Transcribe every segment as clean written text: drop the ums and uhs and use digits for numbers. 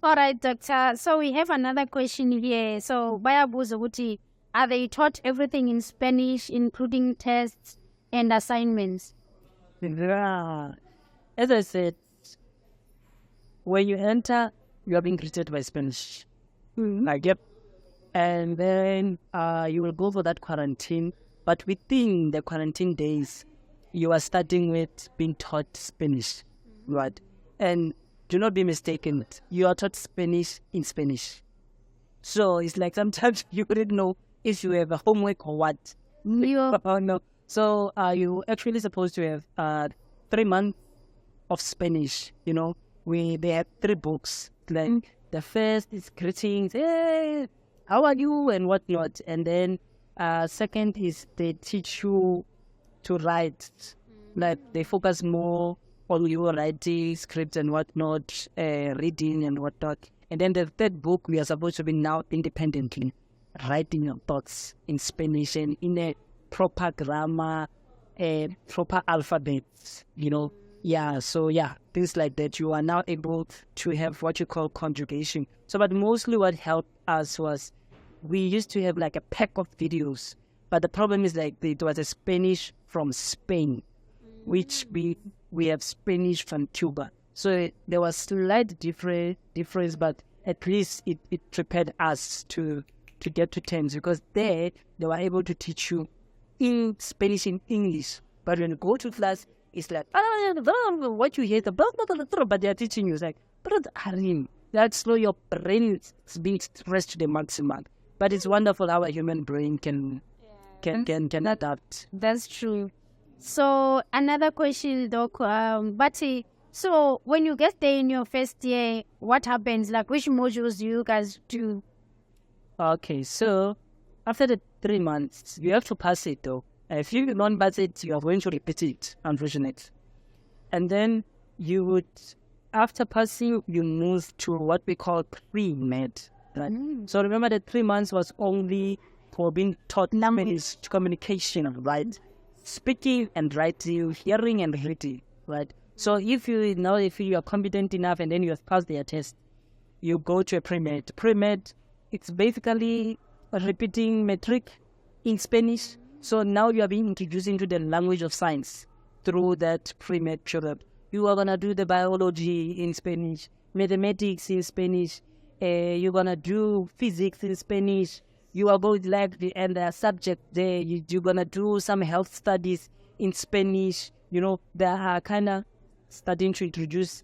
All right, doctor. So we have another question here. So bayabuza ukuthi, are they taught everything in Spanish, including tests and assignments? Yeah. As I said, when you enter, you are being greeted by Spanish. Like, yep. And then you will go for that quarantine. But within the quarantine days, you are starting with being taught Spanish, right? And do not be mistaken, you are taught Spanish in Spanish. So it's like sometimes you wouldn't know if you have a homework or what. Oh, no. So you actually supposed to have 3 months of Spanish, they have 3 books. Like the first is greetings, hey, how are you and whatnot. And then second is they teach you to write. Like they focus more on your writing, script and whatnot, reading and whatnot. And then the third book, we are supposed to be now independently writing your thoughts in Spanish and in a proper grammar, proper alphabet, Yeah, so things like that. You are now able to have what you call conjugation. So, but mostly what helped us was we used to have like a pack of videos. But the problem is like it was a Spanish from Spain, which we have Spanish from Cuba. So there was slight difference, but at least it prepared us to get to terms, because they were able to teach you in Spanish in English. But when you go to class, it's like, what you hear, but they're teaching you. It's like, Harim, that's slow, your brain is being stressed to the maximum. But it's wonderful how a human brain can adapt. That's true. So another question, Doc, Bati, so when you get there in your first year, what happens? Like, which modules do you guys do? Okay, so after the 3 months, you have to pass it though. If you don't pass it, you are going to repeat it, unfortunately. And then you would, after passing, you move to what we call pre-med. Right? So remember that 3 months was only for being taught Spanish communication, right? Speaking and writing, hearing and reading, right? So if you are competent enough and then you have passed their test, you go to a pre-med. Pre-med, it's basically repeating metric in Spanish. So now you are being introduced into the language of science through that pre-med period. You are going to do the biology in Spanish, mathematics in Spanish, you're going to do physics in Spanish. You are going to like the subject there. You're going to do some health studies in Spanish. They are kind of starting to introduce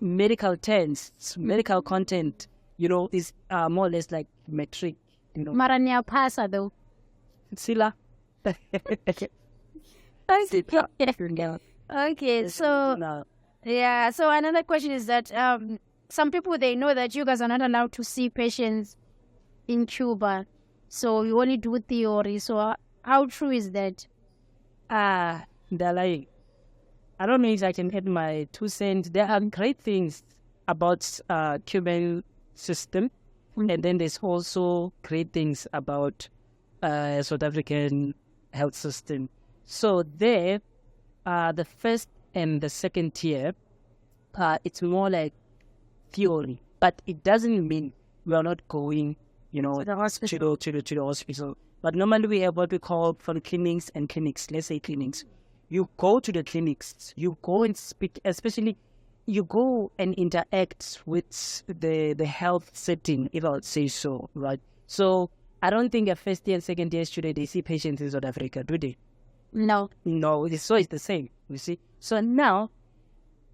medical terms, medical content, is more or less like metric. Marania pasa though. Sila. Okay, so yeah. So another question is that some people, they know that you guys are not allowed to see patients in Cuba, so you only do theory. So how true is that? They're lying. I don't know if I can add my 2 cents. There are great things about Cuban system, and then there's also great things about South African health system. So there, the first and the second tier, it's more like theory, but it doesn't mean we are not going, to the hospital. But normally we have what we call from clinics and clinics. Let's say clinics. You go to the clinics. You go and speak, especially you go and interact with the health setting, if I would say so, right? So I don't think a first year and second year student, they see patients in South Africa, do they? No. So it's the same, you see. So now,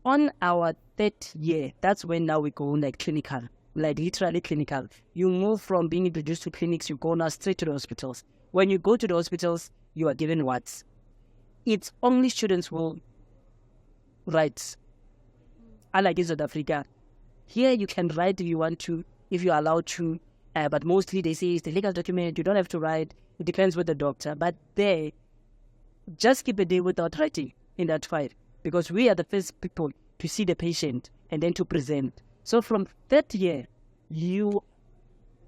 on our 3rd year, that's when now we go like clinical, like literally clinical. You move from being introduced to clinics, you go now straight to the hospitals. When you go to the hospitals, you are given what? It's only students who write. Unlike in South Africa, here you can write if you want to, if you are allowed to, but mostly they say it's the legal document, you don't have to write, it depends with the doctor. But there, just keep a day without writing in that file, because we are the first people to see the patient and then to present. So from 3rd year,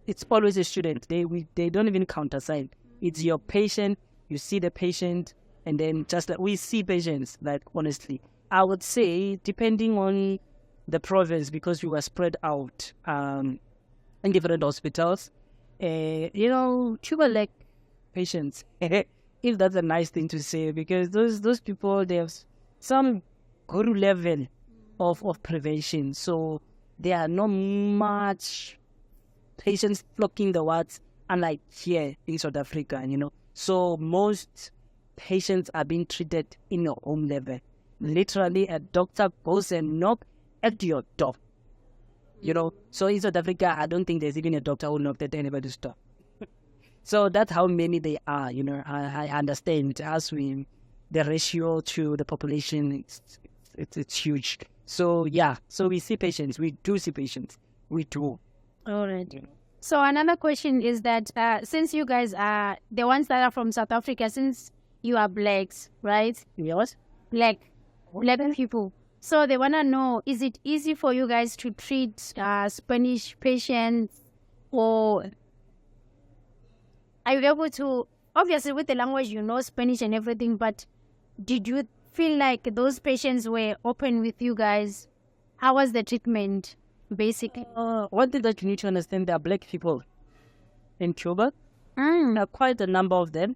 it's always a student. They don't even countersign. It's your patient, you see the patient, and then just like we see patients, like honestly. I would say, depending on the province, because we were spread out in different hospitals. Cuba like patients. If that's a nice thing to say, because those people, they have some good level of prevention. So there are not much patients flocking the wards, unlike here in South Africa, So most patients are being treated in your home level. Literally, a doctor goes and knock at your door. So in South Africa, I don't think there's even a doctor who knocked at anybody's door. So that's how many they are. I understand the ratio to the population, it's huge. So yeah, so we see patients. We do see patients. We do. All right. So another question is that since you guys are the ones that are from South Africa, since you are blacks, right? Yes. Black people. So they want to know, is it easy for you guys to treat Spanish patients, or are you able to, obviously with the language you know Spanish and everything, but did you feel like those patients were open with you guys? How was the treatment, basically? One thing that you need to understand, there are black people in Cuba. There are quite a number of them.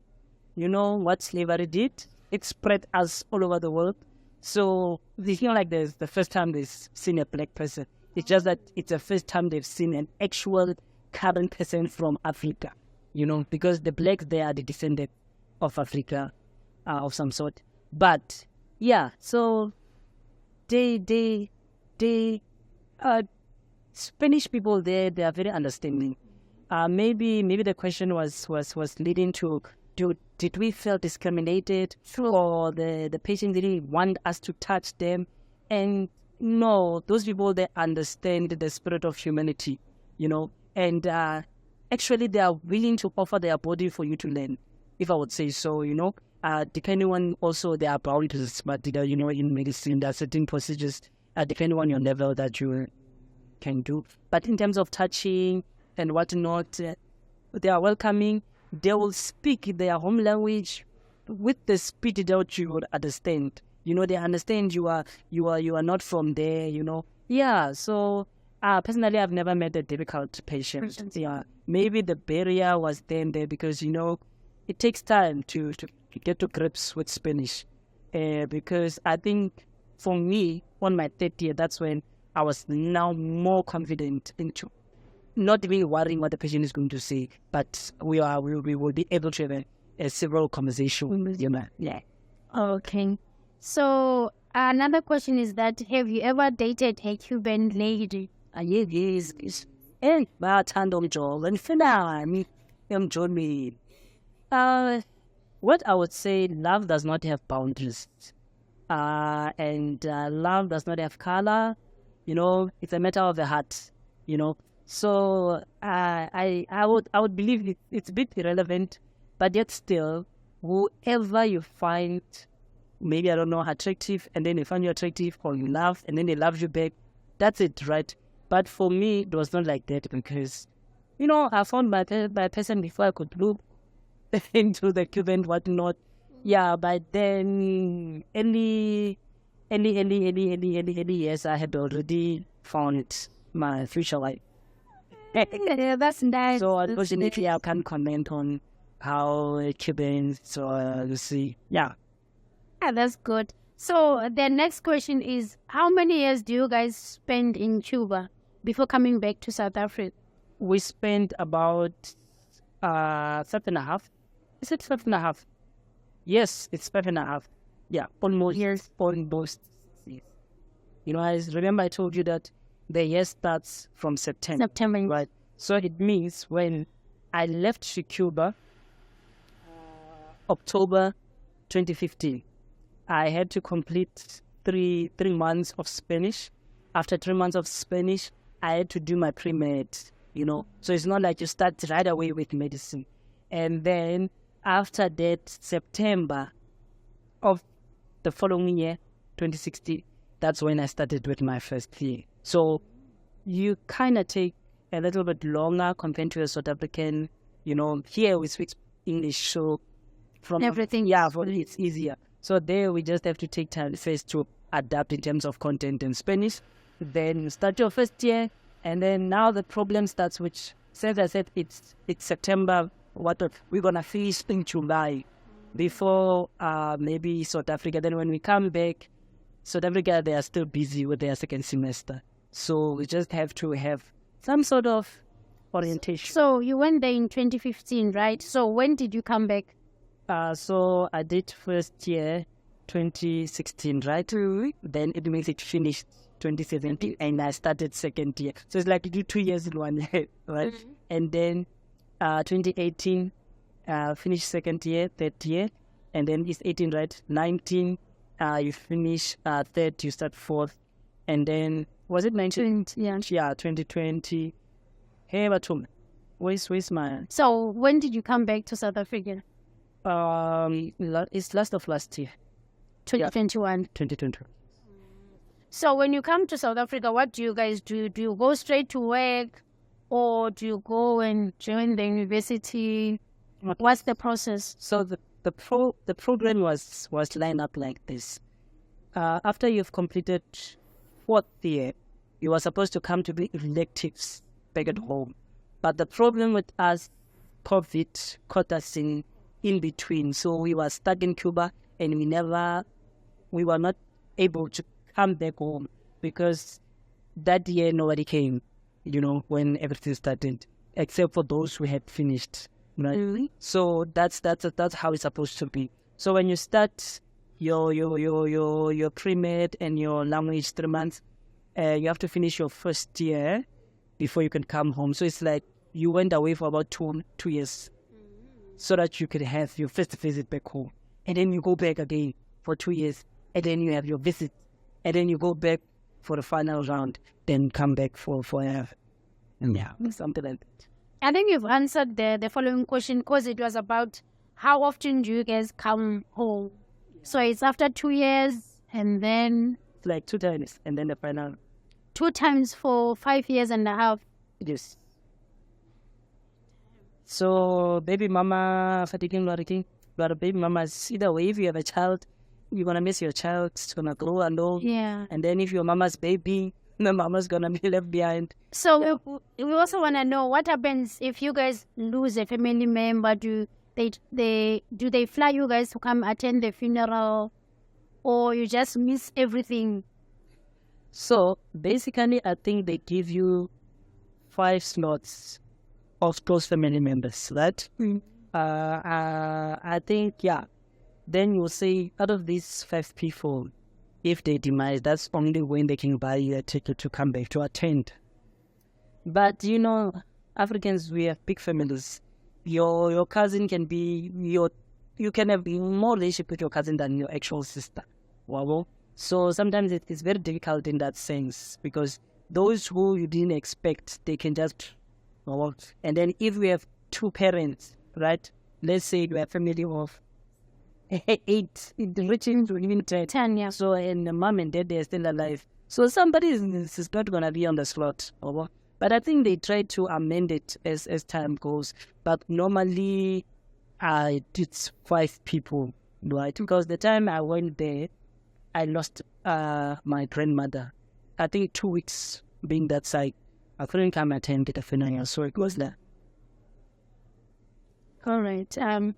You know what slavery did? It spread us all over the world. So they feel like there's the first time they've seen a black person. It's just that it's the first time they've seen an actual current person from Africa. Because the blacks, they are the descendant of Africa, of some sort. But yeah, so they Spanish people there, they are very understanding. Maybe the question was leading to, did we feel discriminated, or the patient didn't want us to touch them? And no, those people, they understand the spirit of humanity, and actually they are willing to offer their body for you to learn, if I would say so, depending on also their priorities. But in medicine, there are certain procedures depending on your level that you can do. But in terms of touching and whatnot, they are welcoming. They will speak their home language with the speed that you would understand. They understand you are not from there. Yeah. So personally, I've never met a difficult patient. Yeah. Maybe the barrier was there because it takes time to get to grips with Spanish. Because I think for me, on my third year, that's when I was now more confident into not even worrying what the patient is going to say, but we will be able to have a civil conversation. Yeah. Okay. So another question is that, have you ever dated a Cuban lady? Yes. And what I would say, love does not have boundaries, and love does not have color. It's a matter of the heart. So I would believe it's a bit irrelevant, but yet still, whoever you find, maybe I don't know, attractive, and then they find you attractive, or you love, and then they love you back, that's it, right? But for me, it was not like that, because I found my person before I could look into the Cuban whatnot. Yeah, but then any years, I had already found my future life. Yeah, that's nice. So unfortunately, I can't comment on how Cubans, you see. Yeah. Yeah, that's good. So the next question is, how many years do you guys spend in Cuba before coming back to South Africa? We spent about 5.5. Is it 5.5? Yes, it's 5.5. Yeah, almost. Years. Almost. I remember I told you that the year starts from September. Right. So it means when I left to Cuba, October 2015, I had to complete three months of Spanish. After 3 months of Spanish, I had to do my pre-med, So it's not like you start right away with medicine. And then after that, September of the following year, 2016, that's when I started with my first year. So you kind of take a little bit longer compared to a South African. Here we speak English, so from everything. Yeah, for me it's easier. So there we just have to take time first to adapt in terms of content in Spanish. then you start your first year, and then now the problem starts, which, since I said it's September, we're going to finish in July before maybe South Africa. Then when we come back, South Africa, they are still busy with their second semester. So we just have to have some sort of orientation. So you went there in 2015, right? So when did you come back? So I did first year 2016, right? Then it makes it finished 2017, and I started second year. So it's like you do 2 years in 1 year, right? And then 2018, finish second year, third year, and then it's 18, right? 19, you finish third, you start fourth, and then was it 19? Yeah. Yeah, 2020. Hey, Batum, where's my? So when did you come back to South Africa? It's last of last year, 2021. 2020. So when you come to South Africa, what do you guys do? Do you go straight to work, or do you go and join the university? What's the process? So the program was lined up like this. After you've completed fourth year, you are supposed to come to the electives back at home. But the problem with us, COVID caught us in between. So we were stuck in Cuba, and we were not able to come back home because that year nobody came, when everything started, except for those who had finished. Right? Really? So that's how it's supposed to be. So when you start your pre-med and your language 3 months, you have to finish your first year before you can come home. So it's like you went away for about two years so that you could have your first visit back home. And then you go back again for 2 years. And then you have your visit. And then you go back for the final round. Then come back for something like that. I think you've answered the following question, because it was about how often do you guys come home? So it's after 2 years, and then... It's like 2 times, and then the final. 2 times for 5 years and a half. Yes. So baby mama fatiguing working, but baby mama is either way. If you have a child, you're gonna miss your child. It's gonna grow alone. Yeah. And then if your mama's baby, the mama's gonna be left behind. So we also wanna know what happens if you guys lose a family member. Do they fly you guys to come attend the funeral, or you just miss everything? So basically, I think they give you 5 slots of close family members, right? I think, then you'll say out of these 5 people, if they demise, that's only when they can buy you a ticket to come back to attend. But Africans, we have big families. Your cousin can be you can have more relationship with your cousin than your actual sister. Wow. So sometimes it is very difficult in that sense, because those who you didn't expect, they can just and then if we have 2 parents, right? Let's say you have a family of 8, reaching to even 10. Yeah. So and the mom and dad, they're still alive. So somebody is not gonna be on the slot. But I think they try to amend it as time goes. But normally, it's 5 people, right? Because the time I went there, I lost my grandmother. I think 2 weeks being that side. I couldn't come attend the funeral, so it was there. All right.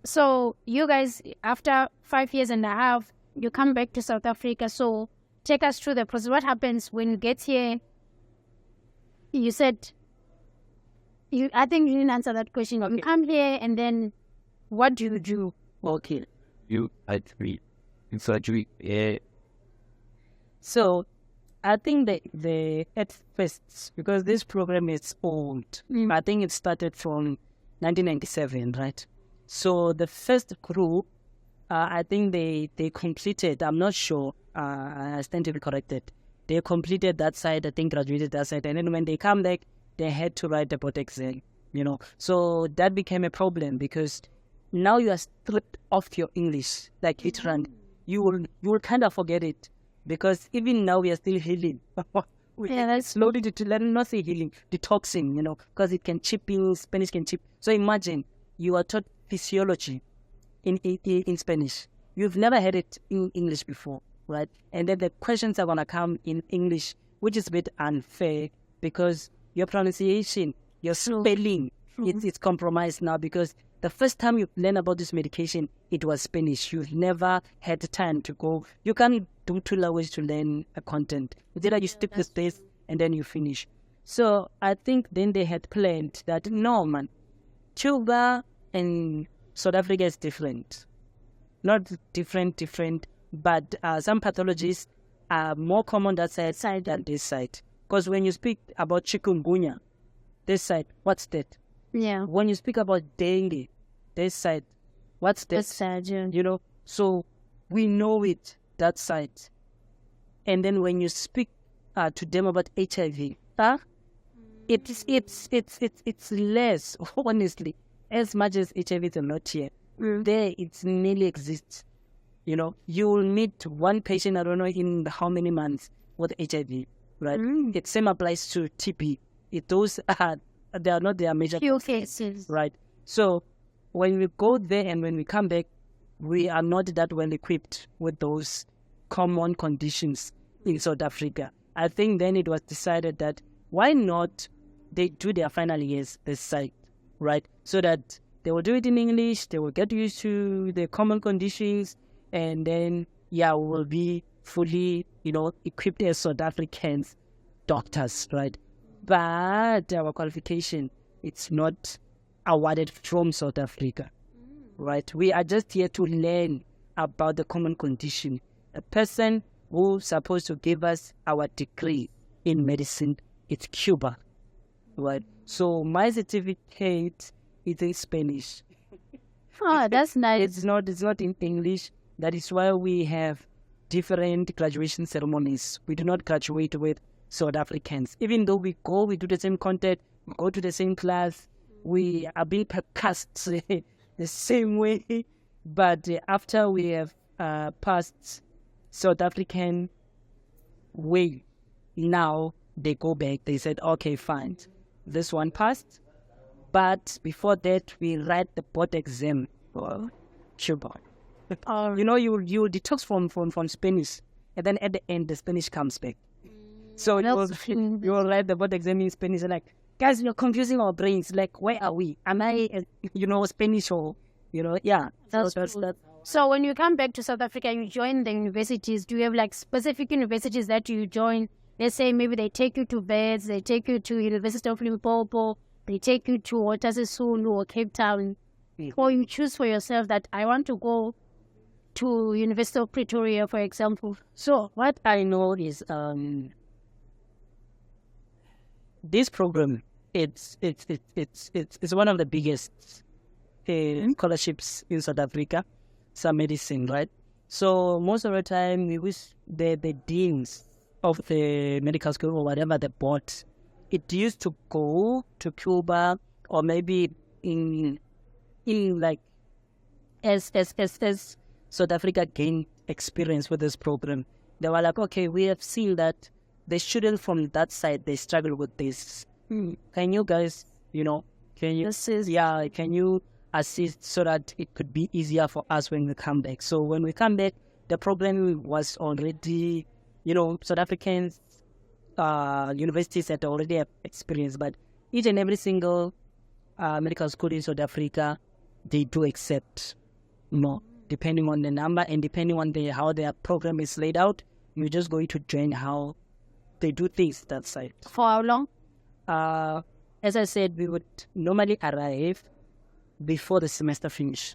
So you guys, after 5 years and a half, you come back to South Africa. So take us through the process. What happens when you get here? You said, I think you didn't answer that question. Okay. You come here, and then what do you do? Okay. Yeah. So I think the at first, because this program is old, I think it started from 1997, right? So the first group, I think they completed, I'm not sure, I stand to be corrected. They completed that side, I think graduated that side, and then when they come back, they had to write the board exam, So that became a problem, because now you are stripped of your English, like literally. You will kind of forget it, because even now we are still healing. That's slowly not say healing, detoxing, because it can chip in, Spanish can chip. So imagine you are taught physiology in Spanish. You've never had it in English before, right? And then the questions are going to come in English which is a bit unfair because your pronunciation, your spelling, it's compromised now because the first time you learn about this medication, it was Spanish. You've never had time to go. You can't do 2 languages to learn a content. It's either you stick with this and then you finish. So I think then they had planned that, no, man, Cuba and South Africa is different. Not different, but some pathologies are more common that side than this side. Because when you speak about chikungunya, this side, what's that? Yeah. When you speak about dengue, this side, what's that? This side, yeah. You know, so we know it, that side. And then when you speak to them about HIV, it's less, honestly, as much as HIV is not here. There, it nearly exists. You know, you will meet one patient, I don't know in how many months, with HIV, right? It same applies to TB. Those are, they are not their major few cases. Right. So when we go there and when we come back, we are not that well equipped with those common conditions in South Africa. I think then it was decided that why not they do their final years this side, right? So that they will do it in English, they will get used to the common conditions, and then, yeah, we will be fully, equipped as South Africans, doctors, right? But our qualification, it's not awarded from South Africa, right? We are just here to learn about the common condition. A person who's supposed to give us our degree in medicine, it's Cuba, right? So my certificate is in Spanish. Oh, that's nice. It's not in English. That is why we have different graduation ceremonies. We do not graduate with South Africans. Even though we do the same content, we go to the same class, we are being percussed the same way. But after we have passed South African way, now they go back. They said, okay, fine, this one passed. But before that, we write the board exam for Cuba. You will detox from Spanish, and then at the end, the Spanish comes back. So you will write the board exam in Spanish, and like, guys, you're confusing our brains. Like, where are we? Am I, Spanish or, yeah. That's cool. So when you come back to South Africa, you join the universities. Do you have like specific universities that you join? Let's say maybe they take you to Wits, they take you to University of Limpopo, they take you to Odyssey or Cape Town, or you choose for yourself that I want to go to University of Pretoria, for example. So what I know is this program, it's one of the biggest scholarships in South Africa, some medicine, right? So most of the time we wish the deans of the medical school or whatever the board, it used to go to Cuba or maybe in like as South Africa gained experience with this program, they were like, okay, we have seen that the students from that side, they struggle with this. Can you guys, can you assist so that it could be easier for us when we come back? So when we come back, the problem was already, South Africans, universities that already have experience, but each and every single medical school in South Africa, they do accept more, depending on the number and depending on how their program is laid out. You're just going to join how they do things that side. For how long? As I said, we would normally arrive before the semester finish.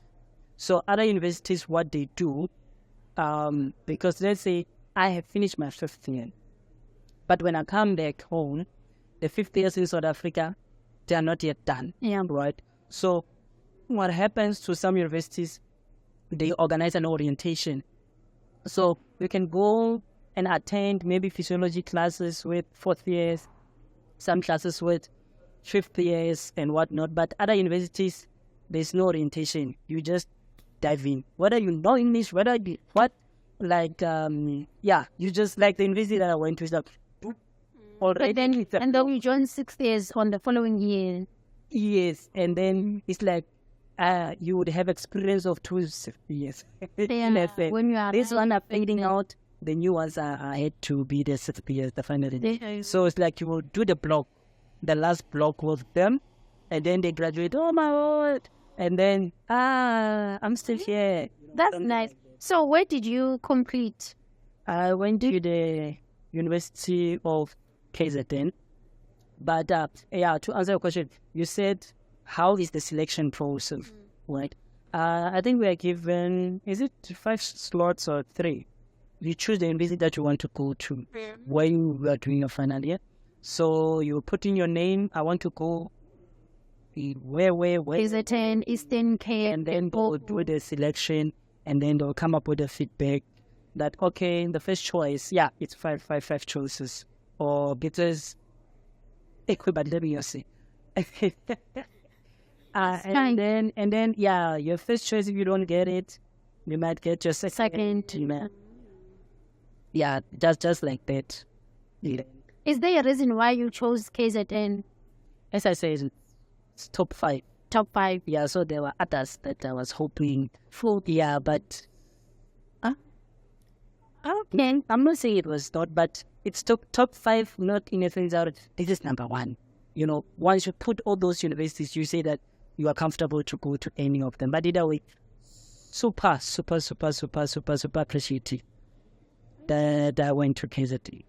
So other universities, what they do, because let's say I have finished my 5th year, but when I come back home, the 5th years in South Africa, they are not yet done. Yeah. Right? So what happens to some universities, they organize an orientation. So you can go and attend maybe physiology classes with 4th years, some classes with 5th years and whatnot. But other universities, there's no orientation. You just dive in. Whether you know English, whether you what, like, you just like the university that I went to. Is like, already. And then you join 6 years on the following year. Yes, and then it's like you would have experience of 2 years. Yeah, when you are this one are fading out, the new ones are had to be the certificates, the final. So it's like you will do the block, the last block with them, and then they graduate. Oh my word! And then I'm still here. That's nice. So where did you complete? I went to the University of KZN. But yeah, to answer your question, you said how is the selection process, right? I think we are given, is it 5 slots or 3? You choose the university that you want to go to when you are doing your final year. So you put in your name. I want to go where? KZN, Eastern Cape. And then they'll do the selection, and then they'll come up with the feedback that, okay, the first choice, yeah, it's five choices. Or because, but let me just say. And then, yeah, your first choice, if you don't get it, you might get your second. Yeah, just like that. Yeah. Is there a reason why you chose KZN? As I said, it's top 5. Top 5. Yeah, so there were others that I was hoping for. Yeah, but okay, I'm not saying it was not, but it's top 5, not in a sense out. This is number 1. You know, once you put all those universities, you say that you are comfortable to go to any of them. But either way, super appreciative that I went to KZN.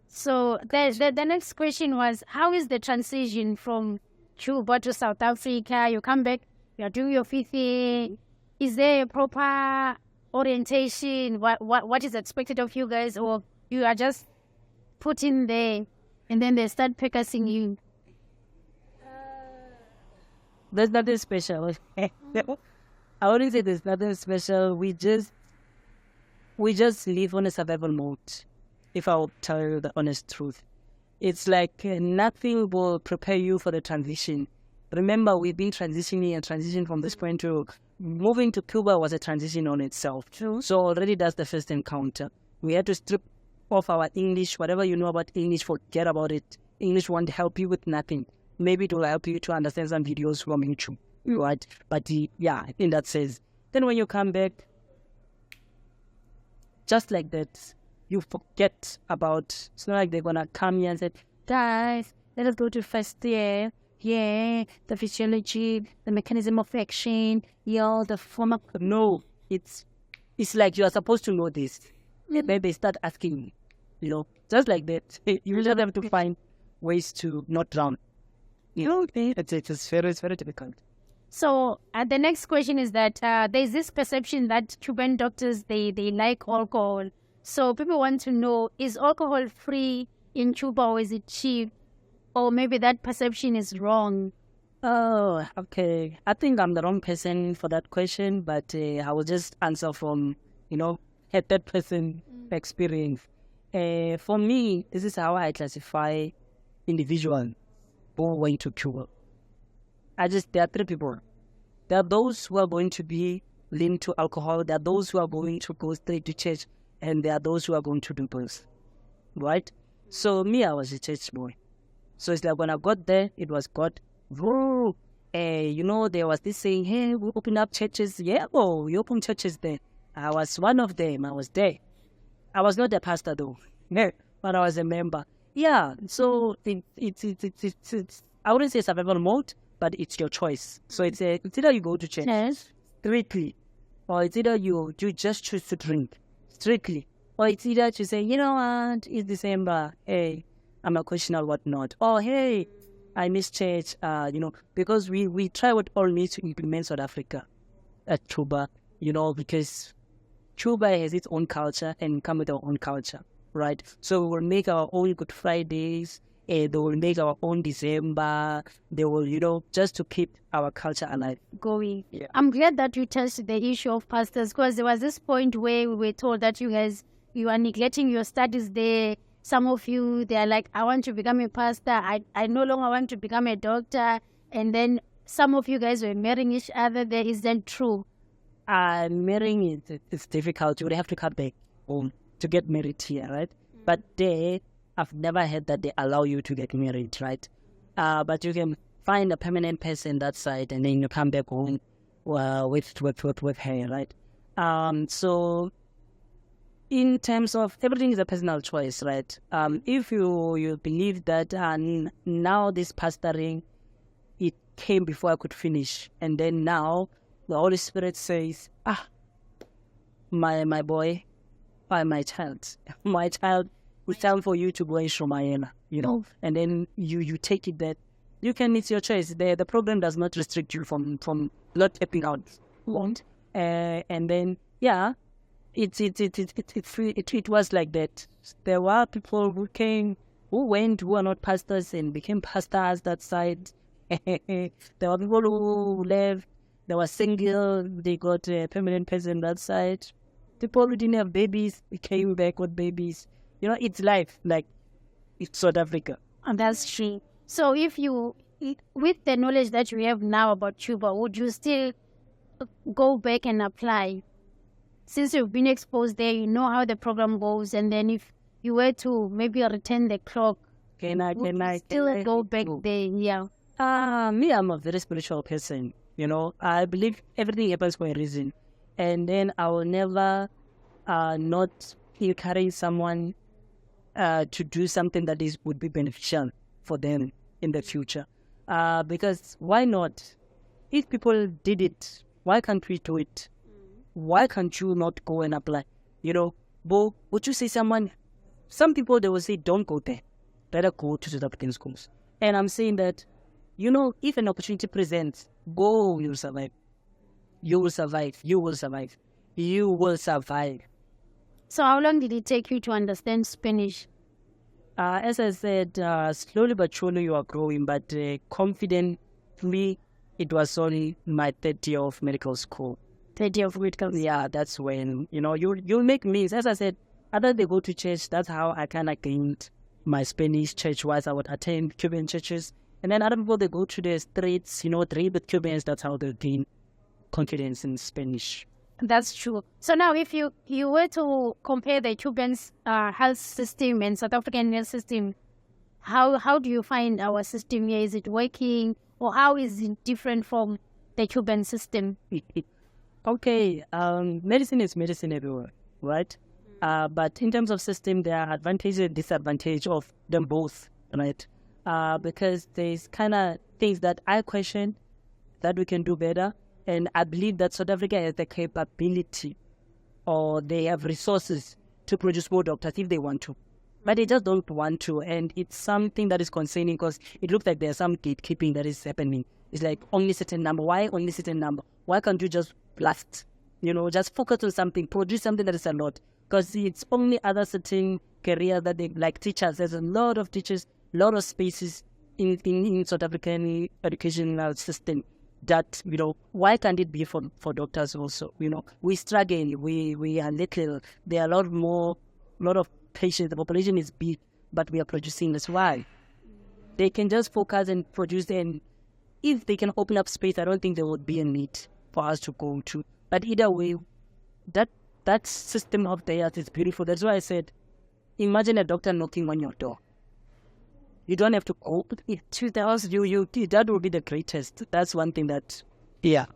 So the next question was, how is the transition from Cuba to South Africa? You come back, you are doing your 5th year. Is there a proper orientation? What is expected of you guys, or you are just put in there and then they start picking you? There's nothing special. I wouldn't say there's nothing special. We just live on a survival mode. If I will tell you the honest truth, it's like nothing will prepare you for the transition. Remember, we've been transitioning from this point to moving to Cuba was a transition on itself. True. So already that's the first encounter. We had to strip off our English, whatever you know about English, forget about it. English won't help you with nothing. Maybe it will help you to understand some videos from YouTube, right? But yeah, in that sense. Then when you come back, just like that, you forget about, it's not like they're going to come here and say, guys, let us go to 1st year. Yeah, the physiology, the mechanism of action, the form of... No, it's like you are supposed to know this. Then they start asking you, just like that. You just have to find ways to not drown. It's very difficult. So the next question is that there's this perception that Cuban doctors, they like alcohol. So people want to know, is alcohol free in Cuba or is it cheap? Or maybe that perception is wrong. Oh, okay. I think I'm the wrong person for that question, but I will just answer from, a third person experience. For me, this is how I classify individuals who went to Cuba. There are 3 people. There are those who are going to be linked to alcohol. There are those who are going to go straight to church. And there are those who are going to do both. Right? So me, I was a church boy. So it's like when I got there, it was God. Whoa. There was this saying, hey, we open up churches. Yeah, we open churches there. I was one of them. I was there. I was not a pastor though. But I was a member. Yeah, so it's I wouldn't say survival mode, but it's your choice. So it's either you go to church strictly, or it's either you just choose to drink strictly, or it's either to say, you know what, it's December, hey, I'm a Christian or whatnot, or hey, I miss church, because we try with all means to implement South Africa at Cuba, because Cuba has its own culture and come with our own culture. Right, so we will make our own Good Fridays, they will make our own December, they will, just to keep our culture alive. Going. Yeah. I'm glad that you touched the issue of pastors, because there was this point where we were told that you are neglecting your studies there. Some of you, they are like, I want to become a pastor, I no longer want to become a doctor, and then some of you guys were marrying each other there. Is that true? Marrying it's difficult. You would have to come back home to get married here, right? But there, I've never heard that they allow you to get married, right? But you can find a permanent person that side, and then you come back home with her, right? So in terms of everything is a personal choice, right? If you believe that now this pastoring, it came before I could finish, and then now the Holy Spirit says, my boy, my child, it's time for you to go in Shomayela, and then you take it that you can, it's your choice. The program does not restrict you from not stepping out. And then, yeah, it was like that. There were people who are not pastors and became pastors that side. There were people who left, they were single, they got a permanent person that side. People who didn't have babies, they came back with babies. It's life, like it's South Africa. And that's true. So if you, with the knowledge that you have now about Cuba, would you still go back and apply? Since you've been exposed there, you know how the program goes, and then if you were to maybe return the clock, can I go back there? Yeah. Me, I'm a very spiritual person. I believe everything happens for a reason, and then I will never not encourage someone to do something that would be beneficial for them in the future. Because why not? If people did it, why can't we do it? Why can't you not go and apply? But would you say some people, they will say, don't go there. Better go to South African schools. And I'm saying that, if an opportunity presents, go, you'll survive. You will survive. You will survive. You will survive. So how long did it take you to understand Spanish? As I said, slowly but surely you are growing, but confidently, it was only my third year of medical school. Third year of medical school? Yeah, that's when, you'll make means. As I said, other they go to church, that's how I kind of gained my Spanish church-wise. I would attend Cuban churches. And then other people, they go to the streets, trade with Cubans, that's how they gain confidence in Spanish. That's true. So now if you were to compare the Cuban's health system and South African health system, how do you find our system here? Is it working, or how is it different from the Cuban system? Okay, medicine is medicine everywhere, right? But in terms of system, there are advantages and disadvantages of them both, right? Because there's kind of things that I question that we can do better. And I believe that South Africa has the capability, or they have resources to produce more doctors if they want to. But they just don't want to. And it's something that is concerning because it looks like there's some gatekeeping that is happening. It's like only certain number. Why only certain number? Why can't you just blast? Just focus on something, produce something that is a lot. Because it's only other certain careers that they like teachers. There's a lot of teachers, a lot of spaces in South African educational system. That, why can't it be for doctors also? We struggle, we are little, there are a lot of patients, the population is big, but we are producing less. Why? They can just focus and produce, and if they can open up space, I don't think there would be a need for us to go to. But either way, that system of theirs is beautiful. That's why I said, imagine a doctor knocking on your door. You don't have to go to the house. That would be the greatest. That's one thing that, yeah.